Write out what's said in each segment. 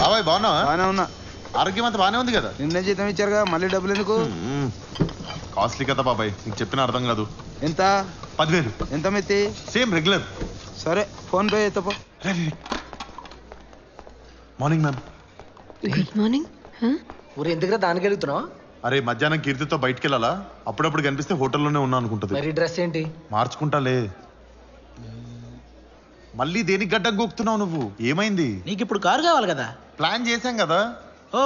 బాబాయ్ బాగున్నావా? బాగానే ఉన్నా. ఆరోగ్యం అంతా బాగానే ఉంది కదా? నిన్నే జీతం ఇచ్చారుగా, మళ్ళీ డబ్బులు ఎందుకు? కాస్ట్లీ కదా బాబాయ్, నీకు చెప్పిన అర్థం కాదు. ఎంత? 10,000. ఎంత మెత్తి? Same regular. సరే ఫోన్ పే ఎత్తపో. Morning ma'am. Good morning. ఊరు ఎందుకు దానికి వెళ్తున్నావు? అరే మధ్యాహ్నం కీర్తితో బయటికి వెళ్ళాలా? అప్పుడప్పుడు కనిపిస్తే హోటల్లోనే ఉన్నా అనుకుంటుంది. మరి డ్రెస్ ఏంటి? మార్చుకుంటాలే. మళ్ళీ దేనికి గడ్డం గోక్తున్నావు నువ్వు? ఏమైంది? నీకు ఇప్పుడు కారు కావాలి కదా? ప్లాన్ చేశాం కదా. ఓ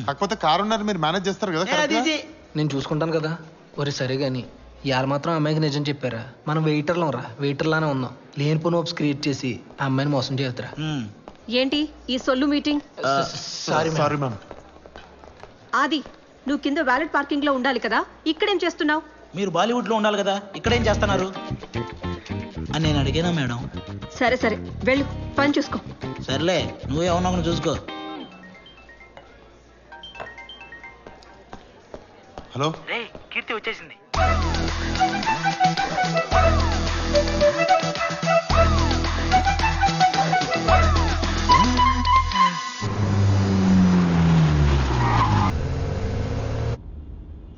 కాకపోతే కారు ఉన్నారు, మీరు మేనేజ్ చేస్తారు కదా. నేను చూసుకుంటాను కదా. ఒరే సరే గాని యారు మాత్రం అమ్మాయికి నిజం చెప్పారా? మనం వెయిటర్లం రా, వెయిటర్లానే ఉన్నాం. లేనిపోని హోప్స్ క్రియేట్ చేసి ఆ అమ్మాయిని మోసం చేద్దరా. ఏంటి ఈ సొల్లు మీటింగ్? Sorry ma'am. ఆది, నువ్వు కింద వ్యాలెట్ పార్కింగ్ లో ఉండాలి కదా, ఇక్కడేం చేస్తున్నావు? మీరు బాలీవుడ్ లో ఉండాలి కదా, ఇక్కడేం చేస్తున్నారు అని నేను అడిగానా మేడం? సరే సరే వెళ్ళు, పని చూసుకో. సర్లే, నువ్వేమన్నా చూసుకో. హలో. కీర్తి వచ్చేసింది.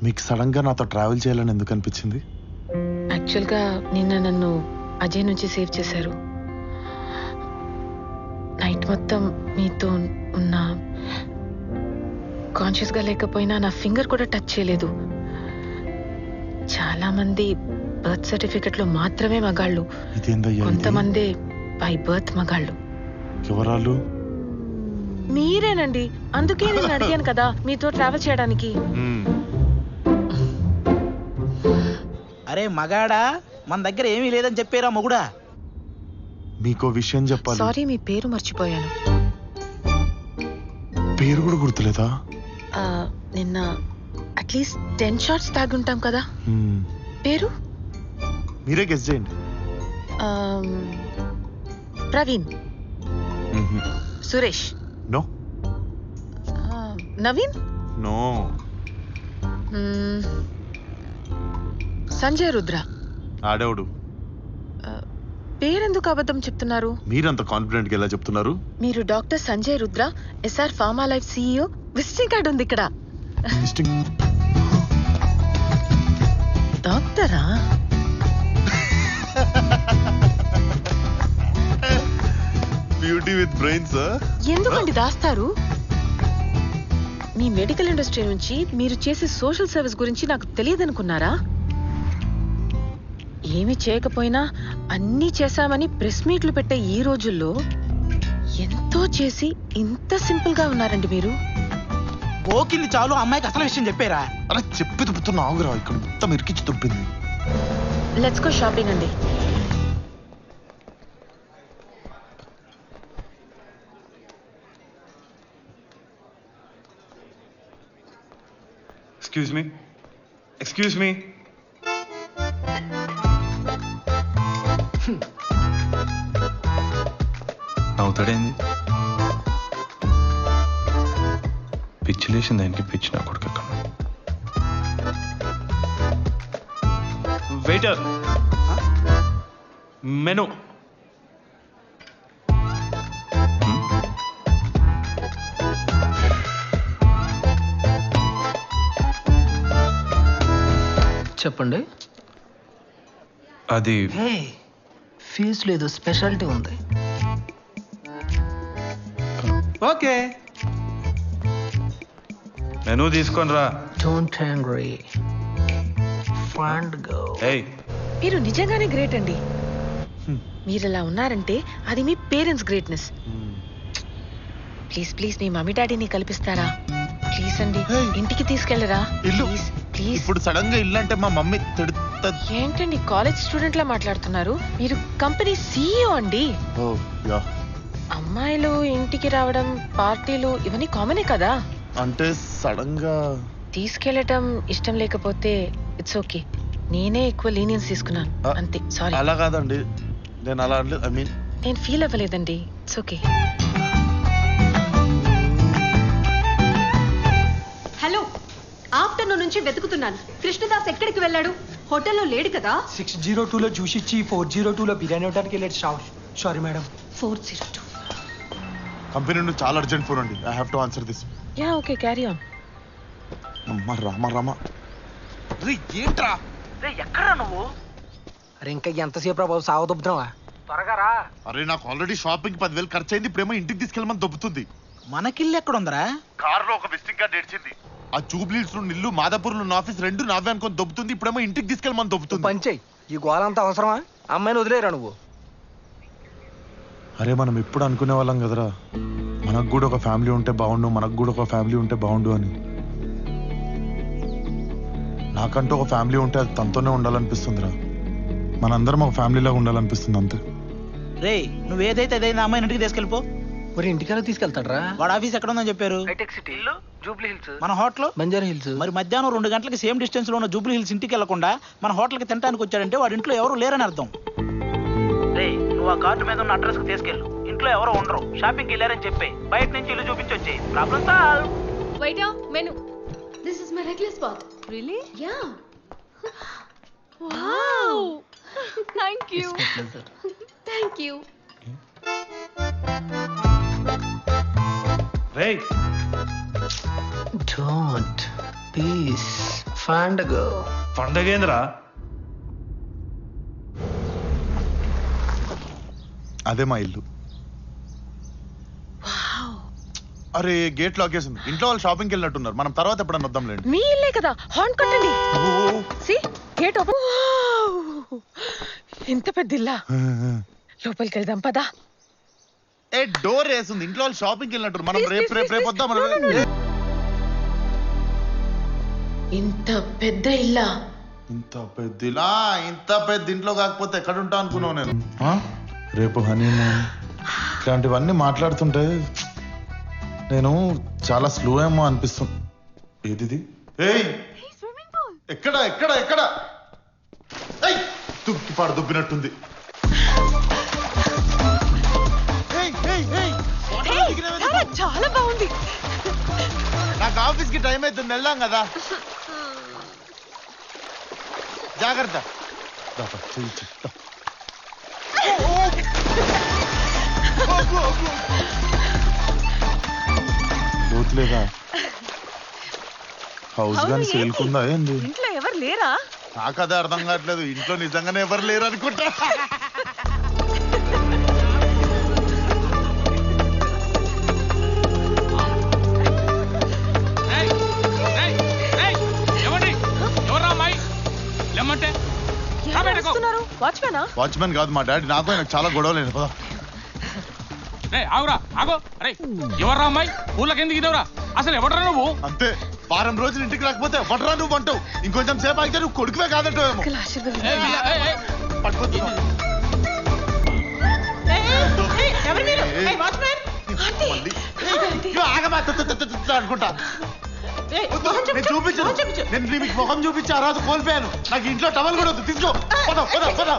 మీకు సడన్ గా నాతో ట్రావెల్ చేయాలని ఎందుకు అనిపించింది? యాక్చువల్గా నిన్న నన్ను అజయ్ నుంచి సేవ్ చేశారు. నైట్ మొత్తం మీతో ఉన్న, కాన్షియస్గా లేకపోయినా నా ఫింగర్ కూడా టచ్ చేయలేదు. చాలా మంది బర్త్ సర్టిఫికెట్లో మాత్రమే మగాళ్ళు, కొంతమంది బై బర్త్ మగాళ్ళు. ఎవరాళ్ళు? మీరేనండి, అందుకే నేను అడిగాను కదా మీతో ట్రావెల్ చేయడానికి. అరే మగాడా, మన దగ్గర ఏమీ లేదని చెప్పారా మొగుడా? మీకో విషయం చెప్పాలి. సారీ, మీ పేరు మర్చిపోయాను. పేరు కూడా గుర్తులేదా? నిన్న అట్లీస్ట్ 10 షాట్స్ తాగుంటాం కదా. పేరు మీరే గెస్ చేయండి. ప్రవీణ్, సురేష్, నో. నవీన్, నో. సంజయ్ రుద్ర. ఆడేవుడు. పేరెందుకు అబద్ధం చెప్తున్నారు? మీరంత కాన్ఫిడెంట్ గా ఎలా చెప్తున్నారు? మీరు doctor Sanjay Rudra, SR Pharma Life CEO. Visiting card ఉంది ఇక్కడ. డాక్టరా? Beauty with brains. ఎందుకండి దాస్తారు? మీ మెడికల్ ఇండస్ట్రీ నుంచి మీరు చేసే సోషల్ సర్వీస్ గురించి నాకు తెలియదనుకున్నారా? ఏమి చేయకపోయినా అన్నీ చేశామని ప్రెస్ మీట్లు పెట్టే ఈ రోజుల్లో ఎంతో చేసి ఇంత సింపుల్ గా ఉన్నారండి మీరు. ఓకింది చాలు, అమ్మాయికి అసలు విషయం చెప్పారా? అలా చెప్పి తుప్పుతున్నా ఆగురా, ఇక్కడ మొత్తం ఇరికించి తుప్పింది. లెట్స్ గో షాపింగ్ అండి. Excuse me. నవ్వుతాడేంది? పిచ్చి లేచిన దానికి పిచ్చి నా కొడుకు ఎక్కడ. Waiter, menu. చెప్పండి. అది ఫీజు లేదు, స్పెషాలిటీ ఉంది. ఓకే, మెనూ తీసుకొని రా. Don't angry friend go. ఏయ్, మీరు నిజంగానే గ్రేట్ అండి. మీరు ఇలా ఉన్నారంటే అది మీ పేరెంట్స్ గ్రేట్నెస్. ప్లీజ్ ప్లీజ్ మీ మమ్మీ డాడీని కల్పిస్తారా? ప్లీజ్ అండి, ఇంటికి తీసుకెళ్ళరా ప్లీజ్ ప్లీజ్. ఇప్పుడు సడన్ గా ఇల్లు అంటే మా మమ్మీ తిడుతుంది. ఏంటండి కాలేజ్ స్టూడెంట్ లా మాట్లాడుతున్నారు? మీరు కంపెనీ CEO అండి. అమ్మాయిలు ఇంటికి రావడం, పార్టీలు ఇవన్నీ కామనే కదా. అంటే సడన్ గా తీసుకెళ్ళటం ఇష్టం లేకపోతే ఇట్స్ ఓకే. నేనే ఎక్కువ లీనియన్స్ తీసుకున్నాను అంతే. సారీ. అలా కాదండి, నేను అలా అంటే ఐ మీన్ నేను ఫీల్ అవ్వలేదండి. It's okay. హలో, ఆఫ్టర్నూన్ నుంచి వెతుకుతున్నాను. కృష్ణదాస్ ఎక్కడికి వెళ్ళాడు? హోటల్లో లేడు కదా. 602లో జ్యూస్ ఇచ్చి 402లో బిర్యానీ ఇవ్వడానికి వెళ్ళాడు. Sorry madam. 402 కంపెనీ నుండి చాలా అర్జెంట్ ఫోన్ అండి. I have to answer this. Yeah okay carry on. అమ్మ రామ రే ఏంట్రా? అరే ఇంకా ఎంతసేపు రా బాబు సాగు దొబ్బుతున్నావా? త్వరగా రా. అరే నాకు ఆల్రెడీ షాపింగ్ 10,000 ఖర్చు అయింది. ఇప్పుడేమో ఇంటికి తీసుకెళ్ళమని దొబ్బుతుంది. మనకిల్లు ఎక్కడ ఉందరా? కార్ లో ఒక విజిటింగ్ కార్డ్ ఏడ్చింది. ఆ జూబ్లీస్ నుండి ఇల్లు, మాదాపూర్ లో ఆఫీస్ రెండు నావే అనుకొని దొబ్బుతుంది. ఇప్పుడేమో ఇంటికి తీసుకెళ్ళమని దొబ్బుతుంది. పంచేయి, ఈ గోలంతా అవసరమా? అమ్మాయిని వదిలేరా నువ్వు? అరే మనం ఎప్పుడు అనుకునే వాళ్ళం కదరా, మనకు కూడా ఒక ఫ్యామిలీ ఉంటే బాగుండు, మనకు కూడా ఒక ఫ్యామిలీ ఉంటే బాగుండు అని. నాకంటూ ఒక ఫ్యామిలీ ఉంటే అది తనతోనే ఉండాలనిపిస్తుందిరా. మనందరం ఒక ఫ్యామిలీలాగా ఉండాలనిపిస్తుంది అంతే. రే నువ్వేదైతే అదైనా అమ్మాయిని ఇంటికి తీసుకెళ్ళిపో. మరి ఇంటికల్లా తీసుకెళ్తాడ్రా? వాడు ఆఫీస్ ఎక్కడ ఉందని చెప్పారు? హైటెక్ సిటీ, జూబ్లీ హిల్స్, మన హోటల్ బంజారా హిల్స్. మరి మధ్యాహ్నం 2 గంటలకి సేమ్ డిస్టెన్స్ లో ఉన్న జూబ్లీ హిల్స్ ఇంటికి వెళ్లకుండా మన హోటల్కి తినడానికి వచ్చాడంటే వాడి ఇంట్లో ఎవరు లేరని అర్థం. రే నువ్వు ఆ కార్డు మీద ఉన్న అడ్రస్ కి తీసుకెళ్ళు. ఇంట్లో ఎవరు ఉండరు, షాపింగ్కి వెళ్ళారని చెప్పి బయట నుంచి ఇల్లు చూపించి వచ్చే problem solve. Waiter, menu. This is my necklace pot. Really? Yeah. Wow! Thank you. Thank you. రేయ్ Don't. Peace. Find a girl. పండగేంద్రా? అదే మా ఇల్లు. అరే గేట్ లాక్ చేసింది. ఇంట్లో వాళ్ళు షాపింగ్కి వెళ్ళినట్టున్నారు. మనం తర్వాత ఎప్పుడన్నా వద్దాంలేండి. మీ ఇల్లే కదా, హార్న్ కొట్టండి. See gate open. ఎంత పెద్ద ఇల్లా, లోపలికి వెళ్దాం పదా. ఏ డోర్ వేసింది. ఇంట్లో వాళ్ళు షాపింగ్కి వెళ్ళినట్టు. మనం Please, రేపు please, రేపు రేపు వద్దాం. no, no, no. ఇంత పెద్ద ఇల్లా? ఇంత పెద్ద ఇంట్లో కాకపోతే ఎక్కడ ఉంటా అనుకున్నావు నేను. రేపు హనీమూన్ ఇట్లాంటివన్నీ మాట్లాడుతుంటే నేను చాలా స్లో ఏమో అనిపిస్తుంది. ఏది? ఏయ్ ఎక్కడ ఎక్కడ ఎక్కడ? ఏయ్ తుక్కిపాడు దుబ్బినట్టుంది. చాలా బాగుంది. నాకు ఆఫీస్ కి టైం అవుతుంది, వెళ్దాం కదా. జాగ్రత్త. లోతులేదా? హౌస్ గాని సేల్కుందా ఏంది? ఇంట్లో ఎవరు లేరా? నాకు అదే అర్థం కావట్లేదు. ఇంట్లో నిజంగానే ఎవరు లేరు అనుకుంటా. వాచ్మెన్ కాదు మా డాడీ. నాకు ఆయనకు చాలా గొడవలేదు. పదా ఆగురా ఆగో. అరే ఎవర్రా అమ్మాయి? ఊళ్ళకి ఎందుకు ఇదవరా? అసలు ఎవడరా నువ్వు? అంతే, వారం రోజులు ఇంటికి రాకపోతే ఎవడరా నువ్వు అంటావు. ఇంకొంచెం సేపు ఆగితే నువ్వు కొడుకువే కాదంటావేమో. పట్టుకోతున్నావు. అనుకుంటా నేను చూపించను. నేను మీకు ముఖం చూపించి ఆ రోజు కోల్పోయాను. నాకు ఇంట్లో టవల్ కూడా వద్దు. తీసుకో. పద పద పద.